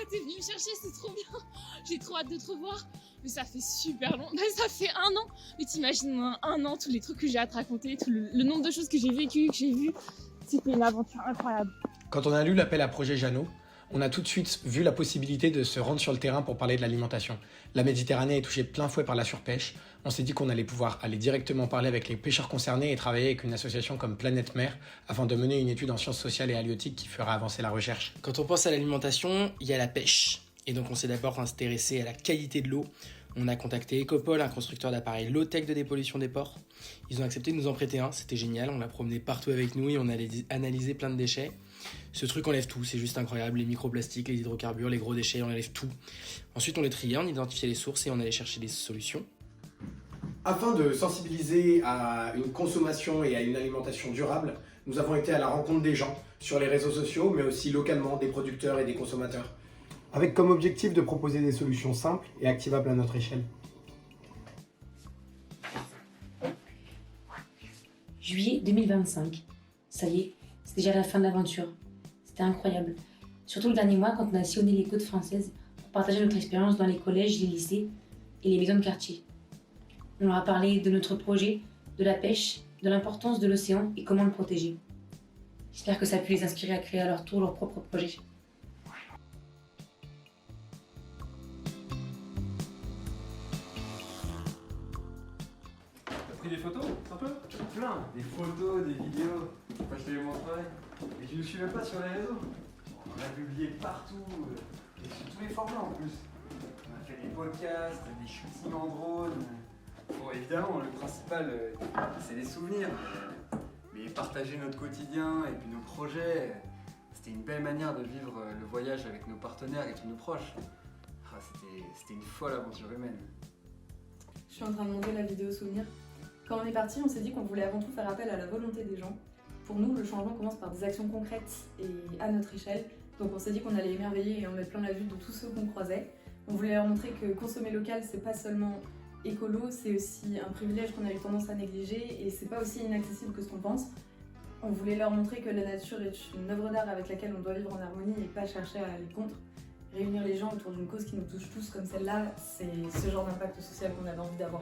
t'es venu me chercher, c'est trop bien. J'ai trop hâte de te revoir. Mais ça fait super long. Ça fait 1 an. Mais t'imagines, en 1 an, tous les trucs que j'ai à te raconter, tout le nombre de choses que j'ai vécues, que j'ai vues. C'était une aventure incroyable. Quand on a lu l'appel à projet Jeannot, on a tout de suite vu la possibilité de se rendre sur le terrain pour parler de l'alimentation. La Méditerranée est touchée plein fouet par la surpêche. On s'est dit qu'on allait pouvoir aller directement parler avec les pêcheurs concernés et travailler avec une association comme Planète Mer afin de mener une étude en sciences sociales et halieutiques qui fera avancer la recherche. Quand on pense à l'alimentation, il y a la pêche. Et donc on s'est d'abord intéressé à la qualité de l'eau. On a contacté Ecopol, un constructeur d'appareils low-tech de dépollution des ports. Ils ont accepté de nous en prêter un, c'était génial, on l'a promené partout avec nous et on allait analyser plein de déchets. Ce truc enlève tout, c'est juste incroyable, les microplastiques, les hydrocarbures, les gros déchets, on enlève tout. Ensuite on les triait, on identifiait les sources et on allait chercher des solutions. Afin de sensibiliser à une consommation et à une alimentation durable, nous avons été à la rencontre des gens sur les réseaux sociaux, mais aussi localement des producteurs et des consommateurs, avec comme objectif de proposer des solutions simples et activables à notre échelle. Juillet 2025. Ça y est, c'est déjà la fin de l'aventure. C'était incroyable. Surtout le dernier mois quand on a sillonné les côtes françaises pour partager notre expérience dans les collèges, les lycées et les maisons de quartier. On leur a parlé de notre projet, de la pêche, de l'importance de l'océan et comment le protéger. J'espère que ça a pu les inspirer à créer à leur tour leur propre projet. T'as pris des photos un peu? Plein, des photos, des vidéos. Enfin, je te les montrerai. Et tu nous suivais pas sur les réseaux? On a publié partout, et sur tous les formats en plus. On a fait des podcasts, des shootings en drone. Bon, évidemment, le principal, c'est les souvenirs. Mais partager notre quotidien et puis nos projets, c'était une belle manière de vivre le voyage avec nos partenaires et tous nos proches. Ah, c'était une folle aventure humaine. Je suis en train de monter la vidéo souvenir. Quand on est parti, on s'est dit qu'on voulait avant tout faire appel à la volonté des gens. Pour nous, le changement commence par des actions concrètes et à notre échelle. Donc on s'est dit qu'on allait émerveiller et en mettre plein la vue de tous ceux qu'on croisait. On voulait leur montrer que consommer local, c'est pas seulement écolo, c'est aussi un privilège qu'on a eu tendance à négliger et c'est pas aussi inaccessible que ce qu'on pense. On voulait leur montrer que la nature est une œuvre d'art avec laquelle on doit vivre en harmonie et pas chercher à aller contre. Réunir les gens autour d'une cause qui nous touche tous comme celle-là, c'est ce genre d'impact social qu'on avait envie d'avoir.